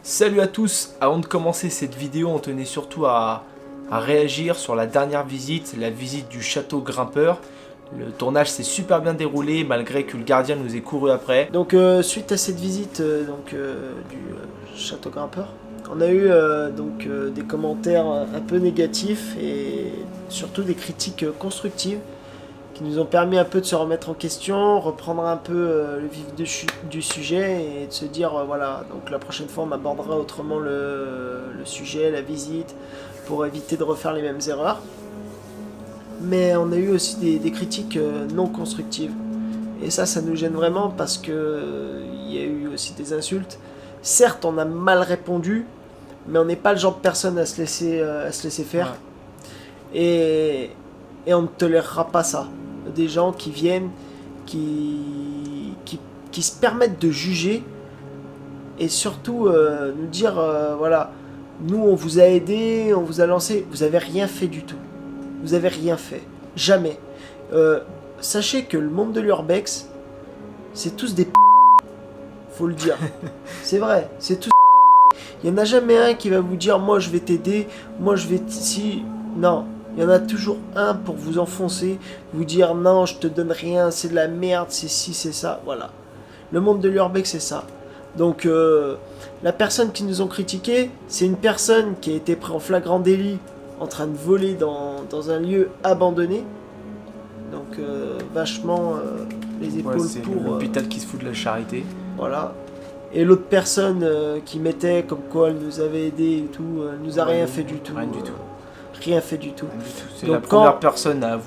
Salut à tous, avant de commencer cette vidéo, on tenait surtout à réagir sur la dernière visite, la visite du château grimpeur. Le tournage s'est super bien déroulé malgré que le gardien nous ait couru après. Donc suite à cette visite du château grimpeur, on a eu des commentaires un peu négatifs et surtout des critiques constructives qui nous ont permis un peu de se remettre en question, reprendre un peu le vif du sujet et de se dire voilà, donc la prochaine fois on abordera autrement le sujet, la visite, pour éviter de refaire les mêmes erreurs. Mais on a eu aussi des critiques non constructives. Et ça nous gêne vraiment parce que il y a eu aussi des insultes. Certes, on a mal répondu, mais on n'est pas le genre de personne à se laisser faire. Ouais. Et on ne tolérera pas ça. Des gens qui viennent, qui se permettent de juger et surtout nous dire voilà, nous on vous a aidé, on vous a lancé, vous avez rien fait du tout. Vous avez rien fait. Jamais. Sachez que le monde de l'urbex, c'est tous des faut le dire. C'est vrai, c'est tous il n'y en a jamais un qui va vous dire moi je vais t'aider, moi je vais si non, il y en a toujours un pour vous enfoncer, vous dire non, je te donne rien, c'est de la merde, c'est ci, c'est ça, voilà. Le monde de l'urbex c'est ça. Donc la personne qui nous ont critiqué, c'est une personne qui a été prise en flagrant délit en train de voler dans un lieu abandonné. Donc vachement les épaules c'est pour... l'hôpital qui se fout de la charité. Voilà. Et l'autre personne qui mettait comme quoi elle nous avait aidé et tout, elle nous a rien fait du tout. Rien du tout. Rien fait du tout. C'est la première personne à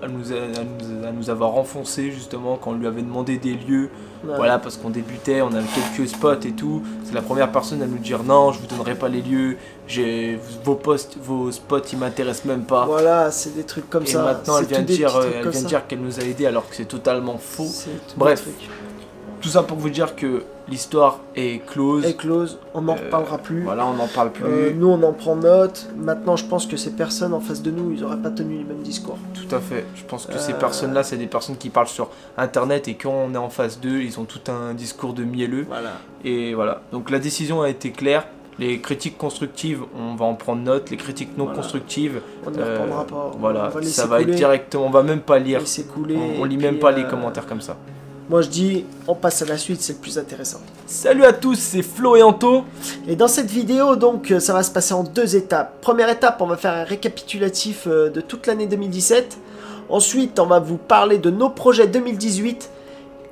nous avoir enfoncé justement quand on lui avait demandé des lieux. Ouais. Voilà, parce qu'on débutait, on avait quelques spots et tout. C'est la première personne à nous dire non, je vous donnerai pas les lieux. Vos spots ils m'intéressent même pas. Voilà, c'est des trucs comme ça. Et maintenant elle vient dire qu'elle nous a aidés alors que c'est totalement faux. Bref. Tout ça pour vous dire que l'histoire est close. Est close, on n'en reparlera plus. Voilà, on n'en parle plus. Nous, on en prend note. Maintenant, je pense que ces personnes en face de nous, ils n'auraient pas tenu les mêmes discours. Tout à fait. Je pense que ces personnes-là, c'est des personnes qui parlent sur Internet et quand on est en face d'eux, ils ont tout un discours de mielleux. Voilà. Et voilà. Donc la décision a été claire. Les critiques constructives, on va en prendre note. Les critiques non constructives, on ne reprendra pas. Voilà, ça va être directement. On va même pas lire. On lit même pas les commentaires comme ça. Moi je dis, on passe à la suite, c'est le plus intéressant. Salut à tous, c'est Flo et Anto. Et dans cette vidéo, donc, ça va se passer en deux étapes. Première étape, on va faire un récapitulatif de toute l'année 2017. Ensuite, on va vous parler de nos projets 2018.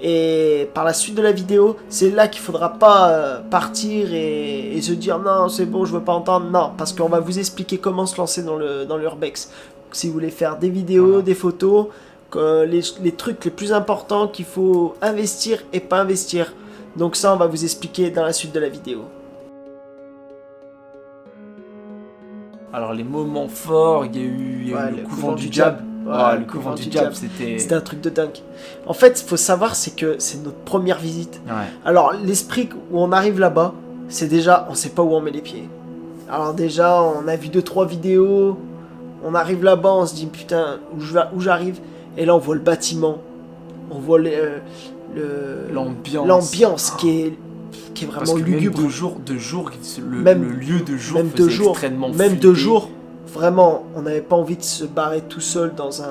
Et par la suite de la vidéo, c'est là qu'il ne faudra pas partir et se dire non, c'est bon, je veux pas entendre. Non, parce qu'on va vous expliquer comment se lancer dans l'urbex. Si vous voulez faire des vidéos, des photos... les trucs les plus importants qu'il faut investir et pas investir. Donc ça, on va vous expliquer dans la suite de la vidéo. Alors les moments forts, il y a eu le couvent du diable. Le couvent du diable, c'était un truc de dingue. En fait, il faut savoir, c'est que c'est notre première visite. Ouais. Alors l'esprit où on arrive là-bas, c'est déjà, on sait pas où on met les pieds. Alors déjà, on a vu 2-3 vidéos, on arrive là-bas, on se dit putain, où j'arrive. Et là, on voit le bâtiment, on voit l'ambiance qui est vraiment lugubre. Même de jour, le lieu de jour faisait extrêmement flipper. Même de jour, vraiment, on n'avait pas envie de se barrer tout seul dans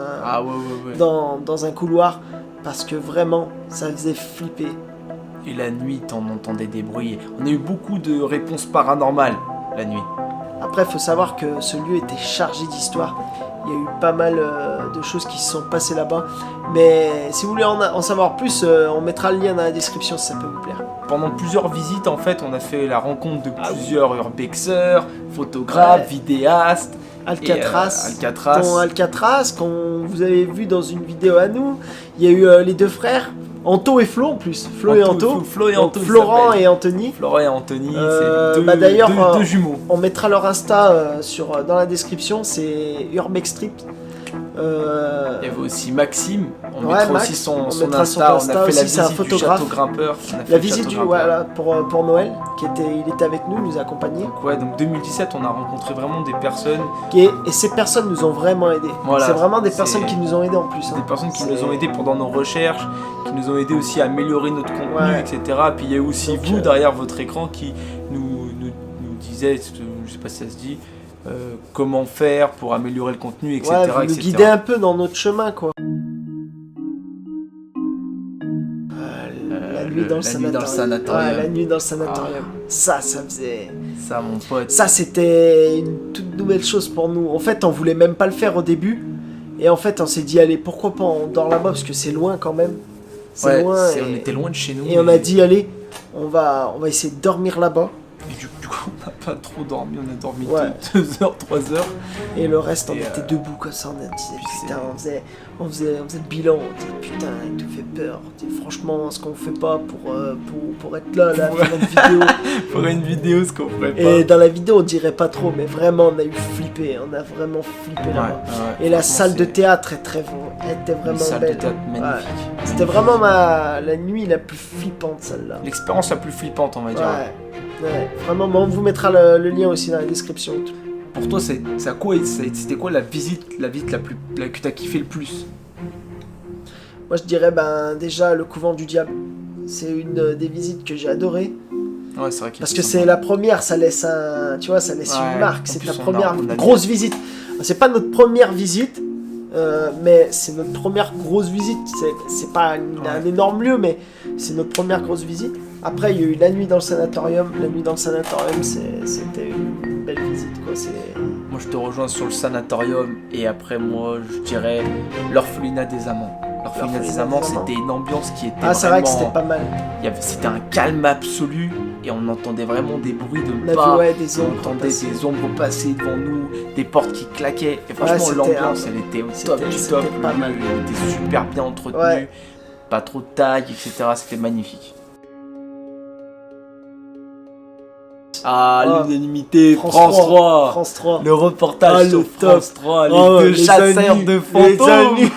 un couloir, parce que vraiment, ça faisait flipper. Et la nuit, on entendait des bruits. On a eu beaucoup de réponses paranormales la nuit. Après, il faut savoir que ce lieu était chargé d'histoire. Il y a eu pas mal de choses qui se sont passées là-bas. Mais si vous voulez en savoir plus, on mettra le lien dans la description si ça peut vous plaire. Pendant plusieurs visites, en fait, on a fait la rencontre de plusieurs urbexeurs, photographes, vidéastes. Alcatraz. Alcatraz, qu'on vous avez vu dans une vidéo à nous. Il y a eu les deux frères. Anto et Flo en plus. Flo et Anto. Florent et Anthony. Florent et Anthony, c'est deux jumeaux. On mettra leur Insta dans la description, c'est Urbex Trip. Il y avait aussi Maxime, on Ouais, mettra Max, aussi son on son mettra son Insta, on Insta a fait la aussi, c'est un visite du photographe. château grimpeur. On a fait La le visite château du grimpeur. voilà pour Noël, il était avec nous, il nous accompagnait. Ouais, donc 2017, on a rencontré vraiment des personnes, Et ces personnes nous ont vraiment aidés. Voilà, c'est vraiment des c'est- personnes qui nous ont aidés en plus. hein. des personnes qui C'est- nous ont aidés pendant nos recherches, qui nous ont aidés aussi à améliorer notre contenu, Ouais. etc. Puis il y a aussi Donc, vous derrière votre écran qui nous disait, je sais pas si ça se dit, comment faire pour améliorer le contenu, etc. Ouais, vous nous etc. guidez un peu dans notre chemin, quoi. La nuit dans le la nuit dans le sanatorium. sanatorium. Ouais, la nuit dans le sanatorium. Ça faisait... Ça, mon pote. Ça, c'était une toute nouvelle chose pour nous. En fait, on voulait même pas le faire au début. Et en fait, on s'est dit, allez, pourquoi pas, on dort là-bas, parce que c'est loin quand même. C'est Ouais, loin. on était loin de chez nous. Et on a dit, allez, on va essayer de dormir là-bas. Et du coup, on n'a pas trop dormi, on a dormi Ouais. 2 heures, 3 heures. Et le reste, on Et, était debout comme ça. On disait, puis putain, on faisait le bilan. On disait, putain, il te fait peur. On disait, franchement, ce qu'on fait pas pour être là, Pour- faire une vidéo. Pour une vidéo, ce qu'on ferait pas. Et dans la vidéo, on dirait pas trop, mais vraiment, on a eu flippé. On a vraiment flippé là-bas. ouais, Et la franchement, salle de c'est théâtre était une vraiment salle belle. de théâtre magnifique. C'était vraiment la nuit la plus flippante, celle-là. L'expérience la plus flippante, on va dire. Ouais, vraiment, on vous mettra le lien aussi dans la description. Pour toi, c'était quoi la visite que t'as kiffé le plus? Moi, je dirais déjà le couvent du diable. C'est une des visites que j'ai adorées. Ouais, c'est vrai qu'il Parce était que c'est sympa. la première, ça laisse ça laisse Ouais, une marque. en C'est plus, ta on a- première on a grosse visite. C'est pas notre première visite, mais c'est notre première grosse visite. C'est pas un énorme lieu, mais c'est notre première grosse visite. Après, il y a eu la nuit dans le sanatorium. La nuit dans le sanatorium, c'était une belle visite, quoi. Moi, je te rejoins sur le sanatorium, et après, moi, je dirais l'orphelinat des amants. L'orphelinat des amants, c'était une ambiance qui était Ah, c'est vrai que vraiment... c'était pas mal. C'était un calme absolu, et on entendait vraiment des bruits de On a pas. vu, ouais, des On ombres entendait passer. des ombres passer devant nous, des portes qui claquaient. Et franchement, c'était l'ambiance, elle était au top du c'était top. pas Le mal. lieu était super bien entretenu, Ouais. pas trop de taille, etc. C'était magnifique. Ah, Oh. l'unanimité, France France 3. France 3. Le reportage Ah, le sur top. France 3, les Oh, deux les chasseurs anus, de les fantômes. anus.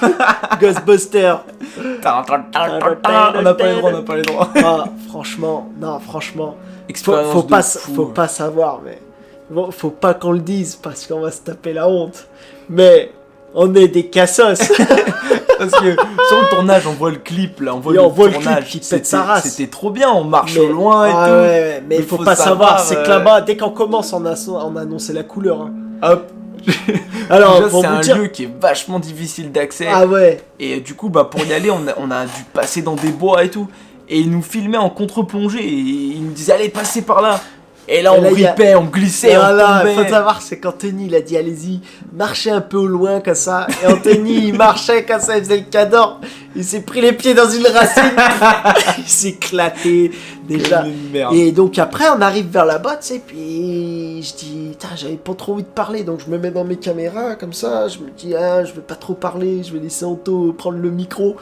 Ghostbusters. On n'a pas les droits, on n'a pas les droits. Ah, franchement, Expérience faut de pas, fou. faut pas savoir, mais bon, faut pas qu'on le dise parce qu'on va se taper la honte. Mais on est des cassos. Parce que sur le tournage, on voit le clip là, on voit Et le on voit le tournage. clip qui pète sa race. C'était trop bien, on marche Mais- au loin et Ah tout. ouais, mais Il faut faut pas savoir, savoir, c'est que là-bas, dès qu'on commence, on a annoncé la couleur. hein. Hop. Alors, Déjà, pour c'est vous un dire, lieu qui est vachement difficile d'accès. ah ouais, Et du coup, pour y aller, on a dû passer dans des bois et tout. Et ils nous filmaient en contre-plongée. Et ils nous disaient, allez, passez par là. Et là, Et on là, il y a- ripait, on glissait, on voilà, tombait. faut savoir, c'est qu'Anthony, il a dit, allez-y, marchez un peu au loin comme ça. Et Anthony, il marchait comme ça, il faisait le cador. Il s'est pris les pieds dans une racine. Il s'est éclaté, déjà. Comme une merde. Et donc après on arrive vers là-bas, tu sais, puis je dis, putain, j'avais pas trop envie de parler, donc je me mets dans mes caméras comme ça, je me dis, ah, je vais pas trop parler, je vais laisser Anto prendre le micro.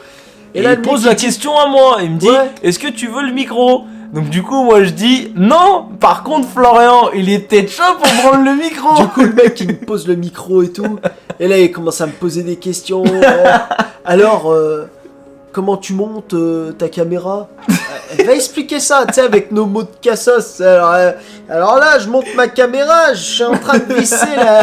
Et là, il le pose mec, la il dit- question à moi. Il me dit, Ouais. est-ce que tu veux le micro? Donc du coup, moi je dis, non. Par contre, Florian, il est peut-être chaud pour prendre le micro. Du coup, le mec, il me pose le micro et tout, et là, il commence à me poser des questions. Alors, comment tu montes ta caméra? Va expliquer ça, tu sais, avec nos mots de cassos. Alors là, je monte ma caméra, je suis en train de visser là.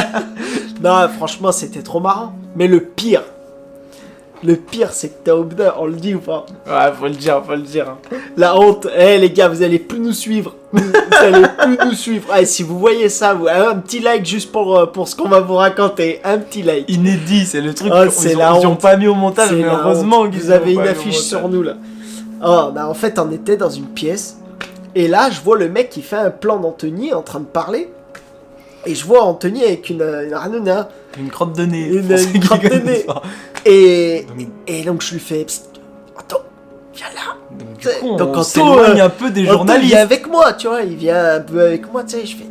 Non, franchement, c'était trop marrant. Mais le pire, c'est que t'as Obda, on le dit ou pas? Ouais, faut le dire, faut le dire. La honte, les gars, vous allez plus nous suivre. Vous allez plus nous suivre. Si vous voyez ça, un petit like juste pour ce qu'on va vous raconter. Un petit like. Inédit, c'est le truc Oh, qu'ils c'est ont, la ils ont honte. pas mis au montage, C'est mais la heureusement honte. qu'ils Vous avez ont une pas mis au affiche montage. sur nous là. Oh, on fait, on était dans une pièce. Et là, je vois le mec qui fait un plan d'Anthony en train de parler. Et je vois Anthony avec une ranouna. Une crotte de nez. Une pour ceux qui crotte de connaissent nez. pas. Et donc je lui fais, psst, Anto, viens là. Donc, du coup, Donc, on Anto, s'éloigne un peu des Anto, il journalistes. vient avec moi, tu vois, il vient un peu avec moi, tu sais, je fais...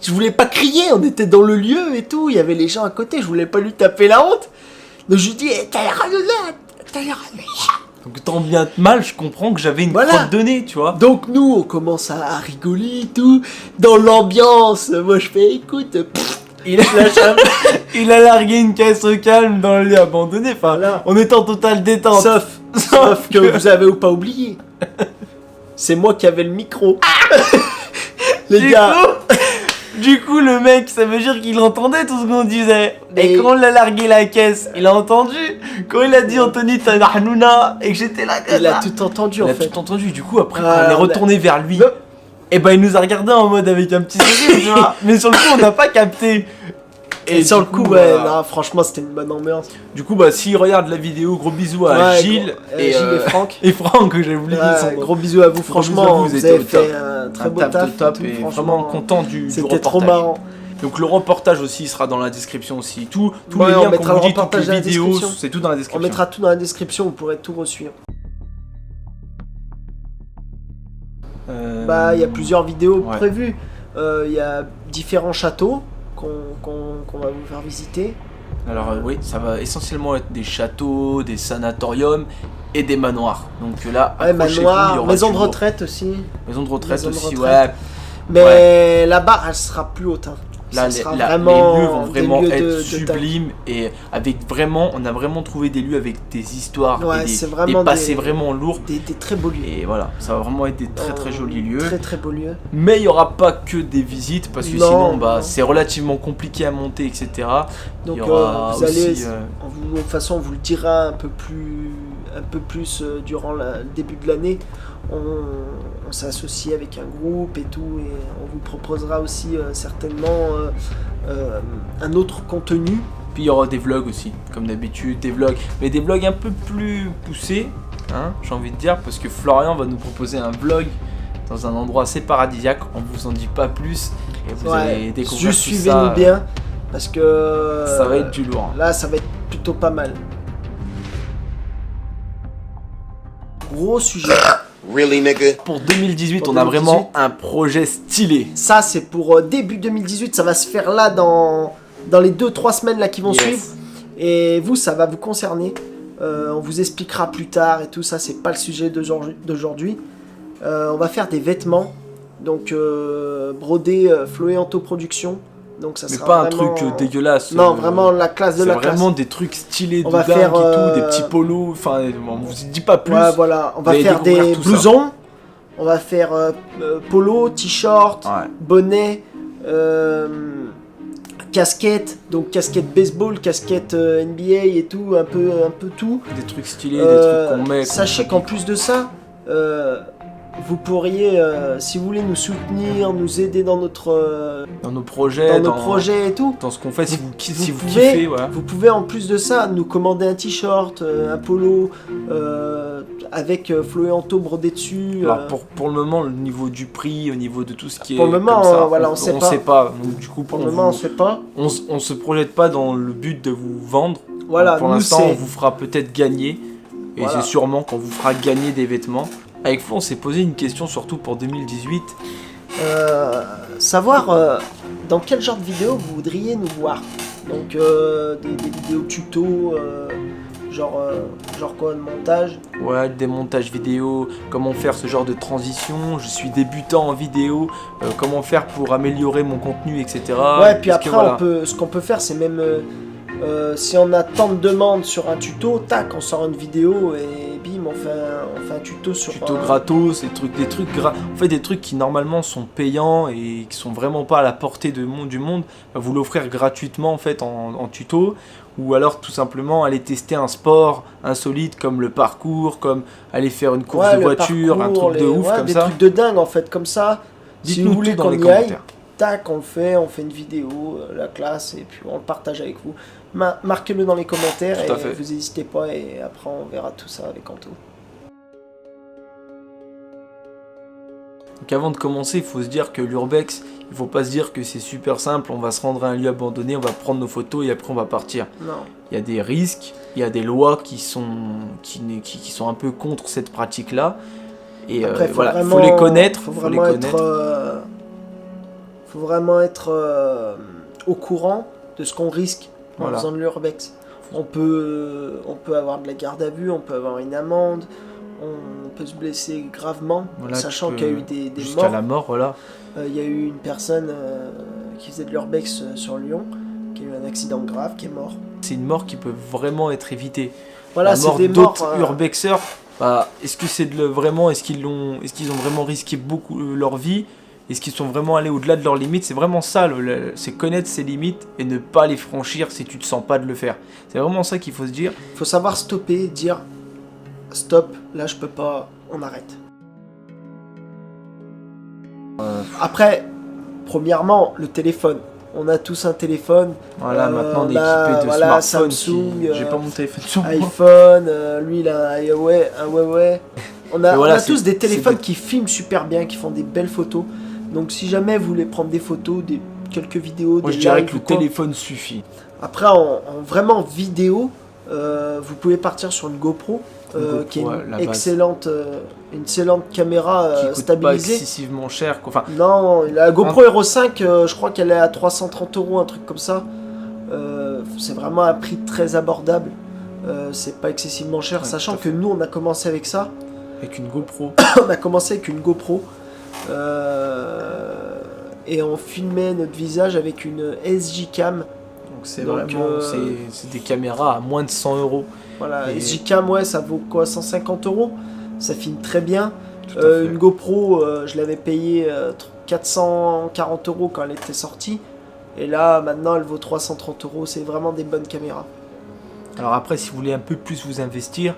Je voulais pas crier, on était dans le lieu et tout, il y avait les gens à côté, je voulais pas lui taper la honte. Donc je lui dis, t'as l'air là. Donc tant bien que mal, je comprends que j'avais une Voilà. crotte de nez, tu vois. Donc nous, on commence à rigoler et tout, dans l'ambiance, moi je fais, écoute, il a largué une caisse au calme dans le lieu abandonné. Enfin, Voilà. on était en totale détente. Sauf que vous avez ou pas oublié. C'est moi qui avais le micro. Les gars. Du coup, le mec, ça veut dire qu'il entendait tout ce qu'on disait. Et Et- quand on l'a largué la caisse, il a entendu. Quand il a dit Anthony Tanahnouna et que j'étais là comme Il a ça. tout entendu Il en a fait. tout entendu. Du coup, après, Ah, quand on est on a- retourné vers lui, Non. et ben il nous a regardé en mode avec un petit sourire, tu vois. Mais sur le coup, on n'a pas capté. Et sur du le coup, ouais, voilà. non, franchement, c'était une bonne ambiance. Du coup, bah, s'il regarde la vidéo, gros bisous à Ouais, Gilles, Gilles et Franck. et Franck, que j'ai oublié son Ouais, nom. gros bisous à vous, franchement, bisous à vous, vous vous avez étiez au top. fait un très Un beau taf taf. de top tout, et franchement. vraiment content du C'était reportage. trop marrant. Donc le reportage aussi sera dans la description aussi. Tous Ouais, les on liens mettra qu'on vous le dit, toutes reportage dans les la vidéos, description. c'est tout dans la On description. mettra tout dans la description, vous pourrez tout resuivre. Bah, il y a plusieurs vidéos Ouais. prévues. Il y a différents châteaux qu'on va vous faire visiter. Alors oui, ça va essentiellement être des châteaux, des sanatoriums et des manoirs. Donc là, Ouais, accrochez-vous, il y manoir, aura maison du de lourd. retraite aussi. Maison de retraite Maison de aussi, retraite. ouais. Mais la barre, elle sera plus haute. Hein. Là, Ça sera les vraiment lieux vont des vraiment lieux être de sublimes et avec vraiment, on a vraiment trouvé des lieux avec des histoires Ouais, et c'est des vraiment passés des- vraiment lourds. Des très beaux lieux. Et voilà, ça va vraiment être des très très jolis lieux. Très très beaux lieux. Mais il n'y aura pas que des visites parce que Non, sinon bah, non. c'est relativement compliqué à monter, etc. Donc Il y aura vous allez, aussi, de toute façon, on vous le dira un peu plus durant le début de l'année. On s'associe avec un groupe et tout, et on vous proposera aussi certainement un autre contenu. Puis il y aura des vlogs aussi, comme d'habitude, des vlogs, mais des vlogs un peu plus poussés, hein, j'ai envie de dire, parce que Florian va nous proposer un vlog dans un endroit assez paradisiaque, on vous en dit pas plus, et vous allez découvrir Juste tout ça. suivez-nous bien, parce que Ça va être du lourd. là, ça va être plutôt pas mal. Gros sujet. Really, nigga? Pour 2018, Pour on a 2018. vraiment un projet stylé. Ça, c'est pour début 2018. Ça va se faire là dans les 2-3 semaines là qui vont Yes. suivre. Et vous, ça va vous concerner. On vous expliquera plus tard et tout ça. C'est pas le sujet d'aujourd'hui. On va faire des vêtements. Donc, brodés Floé Anto Production. Donc, ça Mais sera pas un vraiment- truc dégueulasse. Non, vraiment la classe de C'est la classe. vraiment des trucs stylés On de va dingue faire, et tout, des petits polos, enfin on vous dit pas plus. Ouais, voilà. On va allez faire découvrir des tout ça. blousons. On va faire polo, t-shirt, Ouais. bonnet, casquette, donc casquette baseball, casquette NBA et tout, un peu tout. Des trucs stylés, des trucs qu'on met. Sachez qu'en plus de ça, vous pourriez, si vous voulez nous soutenir, nous aider dans notre dans nos projets, dans nos projets et tout, dans ce qu'on fait, si vous, si vous pouvez, kiffez, voilà. vous pouvez en plus de ça nous commander un t-shirt, un polo avec Floé Anto brodé dessus. Alors pour le moment, le niveau du prix, au niveau de tout ce qui Pour est le moment, comme ça, voilà, on sait pas. Donc du coup, Pour le moment, on sait pas. on se projette pas dans le but de vous vendre. Voilà, Donc, pour nous, l'instant, c'est- on vous fera peut-être gagner. Et Voilà. c'est sûrement qu'on vous fera gagner des vêtements. Avec Flo, on s'est posé une question surtout pour 2018. Savoir dans quel genre de vidéo vous voudriez nous voir. Donc des vidéos tuto, genre quoi, de montage. Ouais, des montages vidéo, comment faire ce genre de transition. Je suis débutant en vidéo, comment faire pour améliorer mon contenu, etc. Ouais, puis Parce que, après, voilà. ce qu'on peut faire, c'est même si on a tant de demandes sur un tuto, tac, on sort une vidéo et bim, on fait un tuto sur Tuto gratos, en fait des trucs qui normalement sont payants et qui sont vraiment pas à la portée du monde, bah, vous l'offrir gratuitement en fait en tuto, ou alors tout simplement aller tester un sport insolite comme le parcours, comme aller faire une course de le voiture, un parcours, truc de ouf ouais, comme des ça. trucs de dingue en fait, comme ça. Si Dites-nous vous voulez tout dans qu'on les y aille, commentaires. tac, on fait une vidéo, la classe, et puis on le partage avec vous. Marquez-le dans les commentaires Tout à et fait. vous n'hésitez pas, et après on verra tout ça avec Anto. Donc avant de commencer, il faut se dire que l'urbex, il faut pas se dire que c'est super simple, on va se rendre à un lieu abandonné, on va prendre nos photos et après on va partir. Non. Il y a des risques, il y a des lois qui sont un peu contre cette pratique-là. Et Après, voilà, il faut les connaître. Faut faut les vraiment connaître. être au courant de ce qu'on risque en Voilà. faisant de l'urbex. On peut avoir de la garde à vue, on peut avoir une amende, on peut se blesser gravement, Voilà, sachant qu'il y a eu des jusqu'à morts. la mort, voilà. Il y a eu une personne qui faisait de l'urbex sur Lyon, qui a eu un accident grave, qui est mort. C'est une mort qui peut vraiment être évitée. Voilà, La c'est mort des morts. d'autres urbexeurs, bah, est-ce que c'est vraiment, est-ce qu'ils ont vraiment risqué beaucoup leur vie? Est-ce qu'ils sont vraiment allés au-delà de leurs limites? C'est vraiment ça, c'est connaître ses limites et ne pas les franchir si tu te sens pas de le faire. C'est vraiment ça qu'il faut se dire. Il faut savoir stopper, dire stop, là je peux pas, on arrête. Après, premièrement, le téléphone. On a tous un téléphone. Voilà, maintenant on est bah, équipé de voilà, smartphones. Samsung, J'ai pas mon téléphone sur moi. iPhone, lui il a un Huawei. On a, voilà, on a tous des téléphones c'est qui filment super bien, qui font des belles photos. Donc si jamais vous voulez prendre des photos, quelques vidéos, Moi des je dirais lives que le ou quoi. téléphone suffit. Après en vraiment vidéo, vous pouvez partir sur une GoPro. Qui est Ouais, une la base. excellente caméra Qui coûte pas stabilisée. excessivement cher, quoi. Enfin, Non, la GoPro Hero 5, je crois qu'elle est à 330 €, un truc comme ça. C'est vraiment un prix très abordable. C'est pas excessivement cher, Ouais, sachant tout à que nous on a commencé avec ça. avec une GoPro. On a commencé avec une GoPro. Et on filmait notre visage avec une SJ Cam. Donc c'est Donc, vraiment c'est des caméras à moins de 100 €. Voilà, Et- SJ Cam, ouais, ça vaut quoi, 150 €. Ça filme très bien. Tout à fait. Une GoPro, je l'avais payée 440 € quand elle était sortie. Et là, maintenant, elle vaut 330 €. C'est vraiment des bonnes caméras. Alors après, si vous voulez un peu plus vous investir,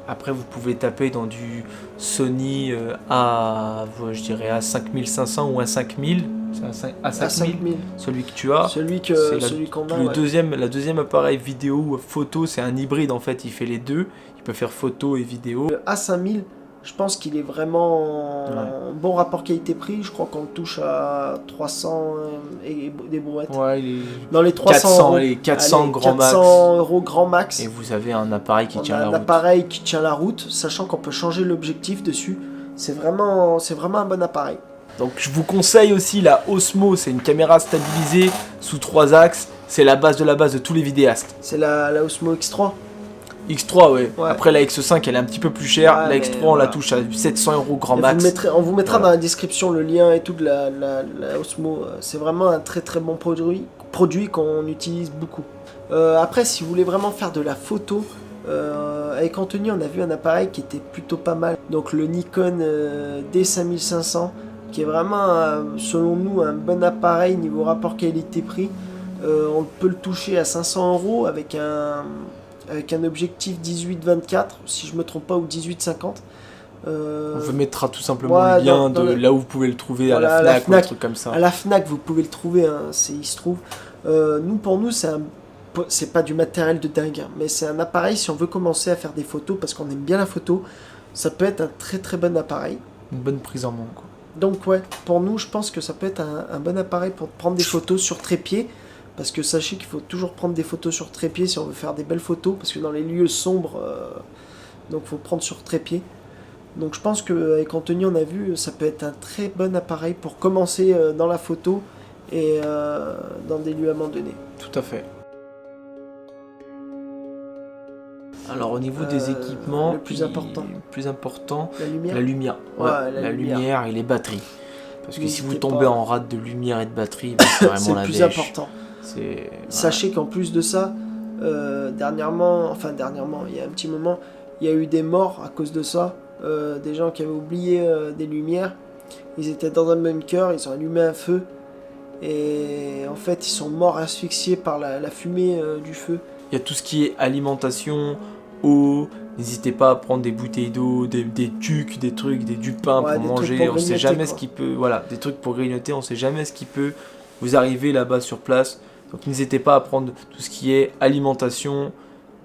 après vous pouvez taper dans du Sony je dirais à 5500 ou à 5000. C'est à À 5000, 5000. celui que tu as. Celui C'est qu'on a, Le ouais. la deuxième appareil vidéo ou photo, c'est un hybride en fait, il fait les deux. Il peut faire photo et vidéo. Le A5000, je pense qu'il est vraiment en bon rapport qualité-prix. Je crois qu'on le touche à 300 et des brouettes. Ouais, il est Dans les 300 400, €. allez, 400 Allez, grand max. 400 € grand max. Et vous avez un appareil qui On tient a la un route. appareil qui tient la route, sachant qu'on peut changer l'objectif dessus. C'est vraiment un bon appareil. Donc je vous conseille aussi la Osmo, c'est une caméra stabilisée sous 3 axes. C'est la base de tous les vidéastes. C'est la Osmo X3. X3, ouais. Ouais. Après la X5, elle est un petit peu plus chère. Ouais, la mais X3, on voilà. la touche à 700 € grand Et max. on vous mettra Voilà. dans la description le lien et tout de la Osmo. C'est vraiment un très très bon produit qu'on utilise beaucoup. Après, si vous voulez vraiment faire de la photo, avec Anthony, on a vu un appareil qui était plutôt pas mal. Donc le Nikon D5500, qui est vraiment, selon nous, un bon appareil niveau rapport qualité-prix. On peut le toucher à 500 € avec un objectif 18-24, si je me trompe pas, ou 18-50. On vous mettra tout simplement ouais, le lien dans de le- là où vous pouvez le trouver Voilà, à à la la FNAC ou un Fnac. truc comme ça. À la Fnac, vous pouvez le trouver, hein, il se trouve. Pour nous, c'est pas du matériel de dingue, hein, mais c'est un appareil si on veut commencer à faire des photos, parce qu'on aime bien la photo, ça peut être un très très bon appareil. Une bonne prise en main, quoi. Donc ouais, pour nous, je pense que ça peut être un bon appareil pour prendre des photos sur trépied, parce que sachez qu'il faut toujours prendre des photos sur trépied si on veut faire des belles photos, parce que dans les lieux sombres, donc il faut prendre sur trépied. Donc je pense qu'avec Anthony, on a vu, ça peut être un très bon appareil pour commencer dans la photo et dans des lieux abandonnés. Tout à fait. Alors au niveau des équipements, le plus important. La lumière. Ouais, la lumière et les batteries. Parce que si vous N'hésitez tombez pas. en rate de lumière et de batterie, bah, c'est C'est vraiment le la plus dèche. important. C'est Sachez qu'en plus de ça, dernièrement, il y a un petit moment, il y a eu des morts à cause de ça. Des gens qui avaient oublié des lumières. Ils étaient dans un bunker, ils ont allumé un feu. Et en fait, ils sont morts asphyxiés par la fumée du feu. Il y a tout ce qui est alimentation, eau. N'hésitez pas à prendre des bouteilles d'eau, des tucs, des trucs, du pain Ouais, pour des trucs manger. pour On sait grignoter, jamais ce quoi. qui peut. Voilà, des trucs pour grignoter. On sait jamais ce qui peut vous arriver là-bas sur place. Donc n'hésitez pas à prendre tout ce qui est alimentation.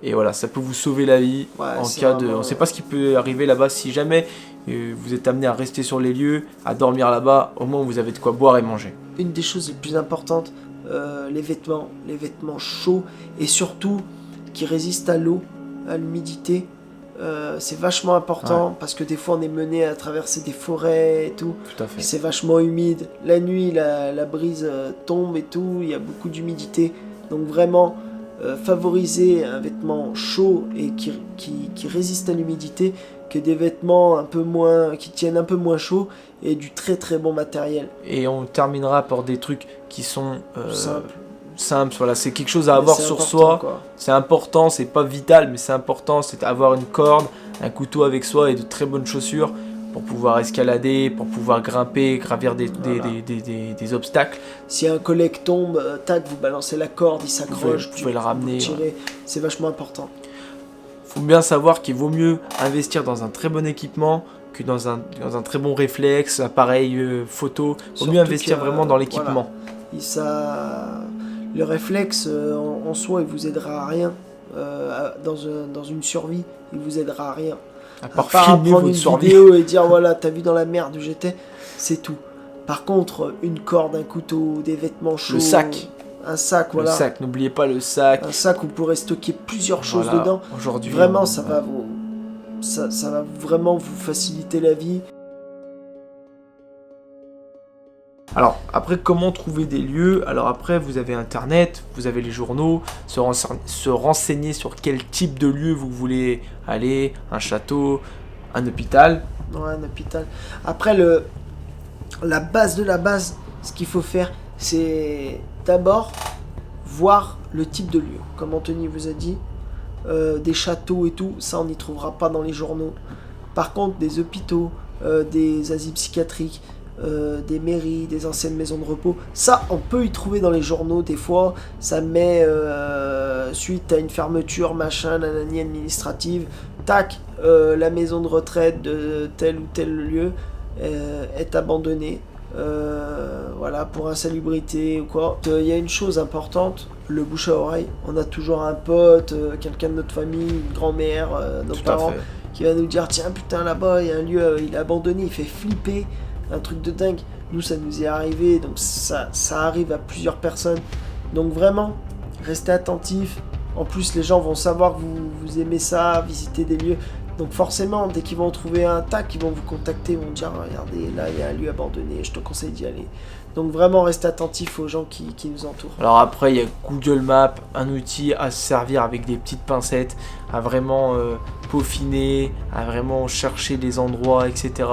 Et voilà, ça peut vous sauver la vie Ouais, en c'est cas de. vraiment- On sait pas ce qui peut arriver là-bas. Si jamais vous êtes amené à rester sur les lieux, à dormir là-bas, au moins vous avez de quoi boire et manger. Une des choses les plus importantes, les vêtements chauds et surtout qui résistent à l'eau, à l'humidité. C'est vachement important parce que des fois on est mené à traverser des forêts et tout. Tout à fait. C'est vachement humide. La nuit, la brise tombe et tout. Il y a beaucoup d'humidité. Donc vraiment, favoriser un vêtement chaud et qui résiste à l'humidité. que des vêtements un peu moins, qui tiennent un peu moins chaud et du très très bon matériel. Et on terminera par des trucs qui sont Simple. simples. Voilà, c'est quelque chose à avoir C'est sur important, soi. quoi. C'est important, c'est pas vital, mais c'est important. C'est avoir une corde, un couteau avec soi et de très bonnes chaussures pour pouvoir escalader, pour pouvoir grimper, gravir Voilà. des obstacles. Si un collègue tombe, tac, vous balancez la corde, il s'accroche, Vous pouvez le ramener, vous tirez. C'est vachement important. Faut bien savoir qu'il vaut mieux investir dans un très bon équipement que dans un très bon réflexe, appareil photo. Faut Surtout mieux investir que, vraiment dans l'équipement. Le réflexe en soi, il vous aidera à rien. Dans une survie, il vous aidera à rien. À À part part filmer prendre votre une survie. vidéo et dire voilà, t'as vu dans la merde où j'étais, c'est tout. Par contre, une corde, un couteau, des vêtements chauds, Le sac. un sac, voilà. Le sac, n'oubliez pas le sac. Un sac où vous pourrez stocker plusieurs choses Voilà. dedans. Aujourd'hui, Vraiment, ça va vraiment vous faciliter la vie. Alors, après, comment trouver des lieux? Alors après, vous avez Internet, vous avez les journaux, se renseigner sur quel type de lieu vous voulez aller, un château, un hôpital. Ouais, un hôpital. Après, la base de la base, ce qu'il faut faire, c'est d'abord voir le type de lieu. Comme Anthony vous a dit, des châteaux et tout, ça on n'y trouvera pas dans les journaux. Par contre, des hôpitaux, des asiles psychiatriques, des mairies, des anciennes maisons de repos, ça on peut y trouver dans les journaux. Des fois, ça met suite à une fermeture, machin, nanani administrative, tac, la maison de retraite de tel ou tel lieu est abandonnée. Voilà, pour insalubrité ou quoi. Il y a une chose importante, le bouche à oreille. On a toujours un pote, quelqu'un de notre famille, une grand-mère, nos Tout à parents, fait. qui va nous dire tiens putain là-bas il y a un lieu, il est abandonné, il fait flipper, un truc de dingue. Nous ça nous est arrivé, donc ça arrive à plusieurs personnes. Donc vraiment, restez attentifs. En plus les gens vont savoir que vous aimez ça, visiter des lieux. Donc forcément, dès qu'ils vont trouver un tac, ils vont vous contacter, ils vont dire regardez, là il y a un lieu abandonné, je te conseille d'y aller. Donc vraiment restez attentifs aux gens qui nous entourent. Alors après, il y a Google Maps, un outil à se servir avec des petites pincettes, à vraiment peaufiner, à vraiment chercher les endroits, etc.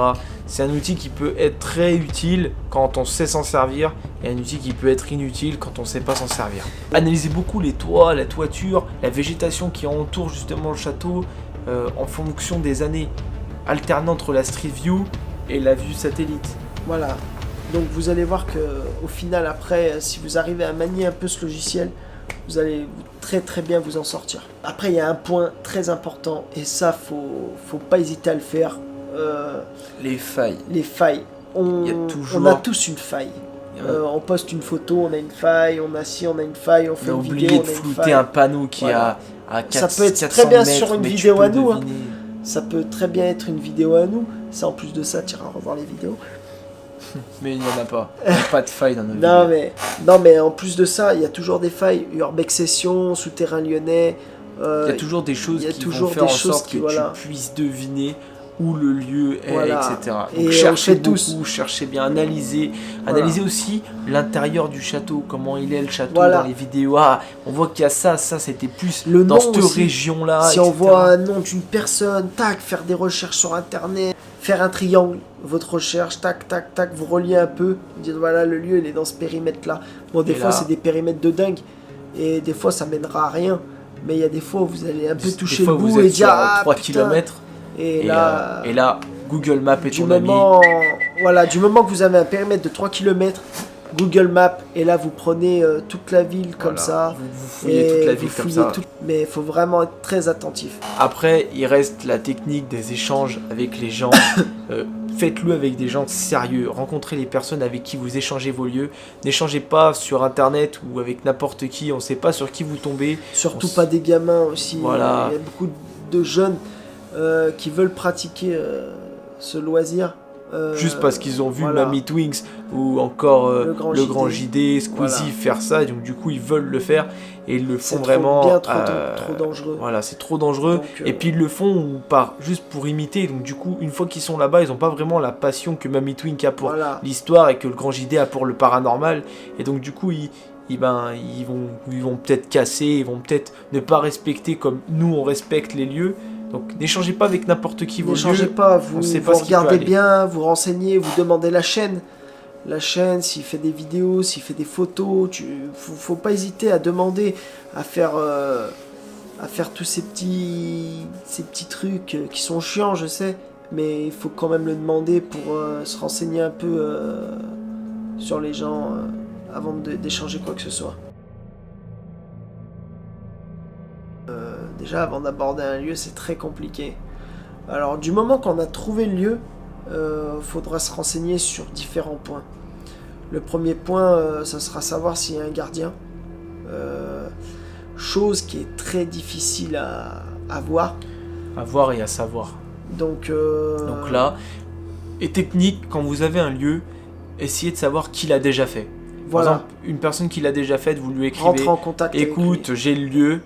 C'est un outil qui peut être très utile quand on sait s'en servir et un outil qui peut être inutile quand on ne sait pas s'en servir. Analysez beaucoup les toits, la toiture, la végétation qui entoure justement le château en fonction des années, alternant entre la Street View et la vue satellite. Voilà. Donc vous allez voir que au final après, si vous arrivez à manier un peu ce logiciel, vous allez très très bien vous en sortir. Après il y a un point très important et ça faut pas hésiter à le faire. Les failles. Les failles. Il y a toujours- On a tous une faille. On poste une photo, on a une faille, on a une faille, on fait On a une oublié vidéo, de on a une flouter faille. un panneau qui Voilà. a Ça peut être 400 très bien mètres, sur une mais tu vidéo peux à nous, hein. deviner. Ça peut très bien être une vidéo à nous. Ça en plus de ça, tu iras revoir les vidéos. Mais il n'y en a pas. Il n'y a pas de faille dans nos Non vidéos. mais en plus de ça, il y a toujours des failles. Urbex Session, Souterrain Lyonnais. Il y a toujours des choses il y a qui toujours vont faire des en choses sorte qui, que voilà. tu puisses deviner où le lieu est, Voilà. etc. Et Donc on cherchez le fait tous. beaucoup, cherchez bien, analysez. Voilà. Analysez aussi l'intérieur du château, comment il est le château Voilà. dans les vidéos. Ah, on voit qu'il y a ça c'était plus Le dans nom cette aussi. région-là. Si on etc. voit un nom d'une personne, tac, faire des recherches sur internet, faire un triangle, votre recherche, tac, tac, tac, vous reliez un peu, vous dites voilà, le lieu il est dans ce périmètre-là. Bon, des Et fois là- c'est des périmètres de dingue, et des fois ça mènera à rien, mais il y a des fois où vous allez un peu Des toucher fois, le vous bout êtes et sur dire ah 3 putain. km. Et là, Et là, Google Maps est du ton ami. moment, voilà, du moment que vous avez un périmètre de 3 km, Google Maps, et là vous prenez toute la ville comme Voilà. ça. Vous fouillez et toute la vous ville comme fouillez ça. tout- Mais il faut vraiment être très attentif. Après, il reste la technique des échanges avec les gens. Faites-le avec des gens sérieux. Rencontrez les personnes avec qui vous échangez vos lieux. N'échangez pas sur internet ou avec n'importe qui. On ne sait pas sur qui vous tombez. Surtout On s- pas des gamins aussi. Voilà. Il y a beaucoup de jeunes qui veulent pratiquer ce loisir. Juste parce qu'ils ont vu voilà. Mamie Twinks ou encore Le Grand JD, Squeezie Voilà. faire ça. Donc du coup, ils veulent le faire et ils le C'est font trop vraiment. bien trop dangereux. Voilà, c'est trop dangereux. Donc, Et puis ils le font juste pour imiter. Donc du coup, une fois qu'ils sont là-bas, ils n'ont pas vraiment la passion que Mamie Twink a pour voilà. l'histoire et que le grand JD a pour le paranormal. Et donc du coup, ils vont peut-être casser, ils vont peut-être ne pas respecter comme nous on respecte les lieux. Donc n'échangez pas avec n'importe qui vos N'échangez lieux. pas, vous, sait vous pas ce qui peut regardez aller. bien, vous renseignez, vous demandez la chaîne. La chaîne, s'il fait des vidéos, s'il fait des photos, faut pas hésiter à demander, à faire tous ces petits trucs qui sont chiants, je sais, mais il faut quand même le demander pour se renseigner un peu sur les gens avant d'échanger quoi que ce soit. Déjà, avant d'aborder un lieu, c'est très compliqué. Alors, du moment qu'on a trouvé le lieu, faudra se renseigner sur différents points. Le premier point, ça sera savoir s'il y a un gardien. Chose qui est très difficile à voir. À voir et à savoir. Donc là, et technique, quand vous avez un lieu, essayez de savoir qui l'a déjà fait. voilà, Par exemple, une personne qui l'a déjà fait, vous lui écrivez rentrer en contact avec écoute, lui. j'ai le lieu,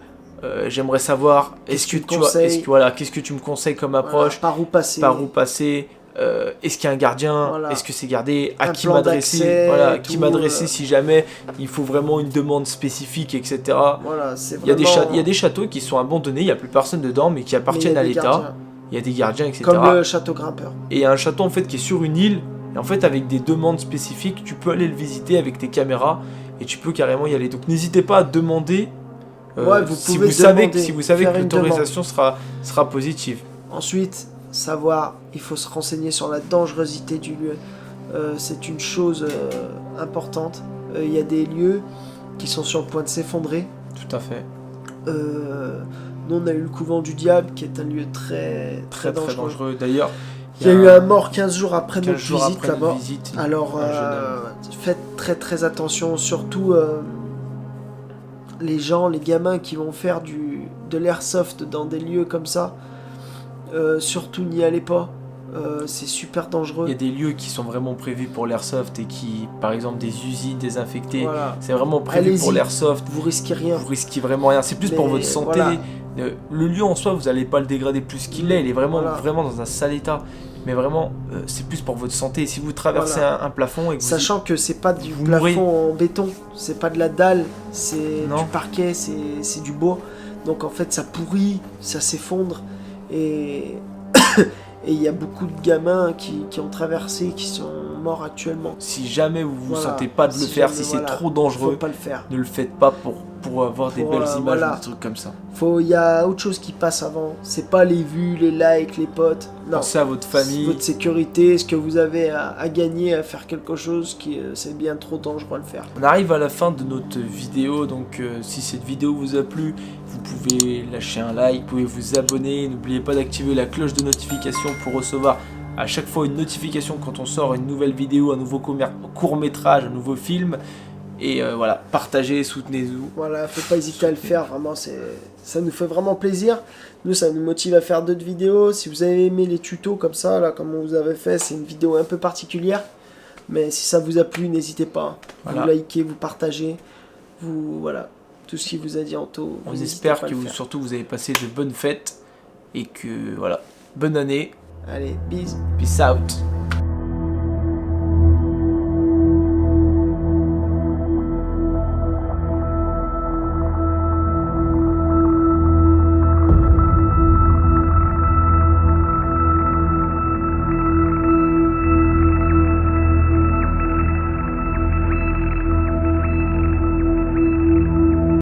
j'aimerais savoir, Qu'est-ce que tu tu me conseilles qu'est-ce que tu me conseilles comme approche, Voilà, par où passer. est-ce qu'il y a un gardien, Voilà. est-ce que c'est gardé, à Un qui plan m'adresser, d'accès, voilà, tout, qui m'adresser si jamais il faut vraiment une demande spécifique, etc. Voilà, c'est Il y vraiment... a des châteaux qui sont abandonnés, il n'y a plus personne dedans, mais qui mais il y appartiennent a à des l'État. gardiens. Il y a des gardiens, etc. Comme le château grimpeur. Et il y a un château en fait qui est sur une île, et en fait avec des demandes spécifiques, tu peux aller le visiter avec tes caméras, et tu peux carrément y aller. Donc n'hésitez pas à demander Ouais, vous si pouvez vous savez demander, que faire une l'autorisation sera positive. Ensuite, savoir, il faut se renseigner sur la dangerosité du lieu. C'est une chose importante. Il y a des lieux qui sont sur le point de s'effondrer. Tout à fait. Nous, on a eu le couvent du diable, qui est un lieu très Très dangereux. dangereux. D'ailleurs, Il y a eu un mort 15 jours après 15 notre jours visite après là-bas. notre visite, Alors, un jeune homme. faites très attention, surtout les gens, les gamins qui vont faire de l'airsoft dans des lieux comme ça. Surtout n'y allez pas, c'est super dangereux. Il y a des lieux qui sont vraiment prévus pour l'airsoft et qui, par exemple, des usines désinfectées, Voilà. c'est vraiment prévu Allez-y. pour l'airsoft. Vous risquez rien. Vous risquez vraiment rien. C'est plus pour Mais votre santé. voilà. Le lieu en soi, vous n'allez pas le dégrader plus qu'il l'est. Il est vraiment, Voilà. vraiment dans un sale état. Mais vraiment, c'est plus pour votre santé. Si vous traversez Voilà. un plafond et que Sachant que c'est pas du vous plafond en béton, c'est pas de la dalle, c'est Non. du parquet, c'est du bois. Donc en fait ça pourrit, ça s'effondre et et il y a beaucoup de gamins qui ont traversé, qui sont morts actuellement. si jamais vous vous Voilà. sentez pas de le Si faire, jamais, si c'est voilà. trop Faut dangereux, pas le faire. ne le faites pas pour avoir des Pour, belles images voilà. ou des trucs comme ça. Il y a autre chose qui passe avant. C'est pas les vues, les likes, les potes. Non. Pensez à votre famille. Votre sécurité, ce que vous avez à gagner, à faire quelque chose qui c'est bien trop dangereux à le faire. On arrive à la fin de notre vidéo, donc si cette vidéo vous a plu, vous pouvez lâcher un like, vous pouvez vous abonner, n'oubliez pas d'activer la cloche de notification pour recevoir à chaque fois une notification quand on sort une nouvelle vidéo, un nouveau court-métrage, un nouveau film. Et voilà, partagez, soutenez-nous. Voilà, faut pas hésiter à le faire, vraiment, ça nous fait vraiment plaisir. Nous, ça nous motive à faire d'autres vidéos. Si vous avez aimé les tutos comme ça, là, comme on vous avait fait, c'est une vidéo un peu particulière. Mais si ça vous a plu, n'hésitez pas. Voilà. Vous likez, vous partagez, voilà, tout ce qu'il vous a dit Anto. On vous n'hésitez espère pas à que le vous, faire. surtout vous avez passé de bonnes fêtes et que voilà, bonne année, Allez, bisous. peace out.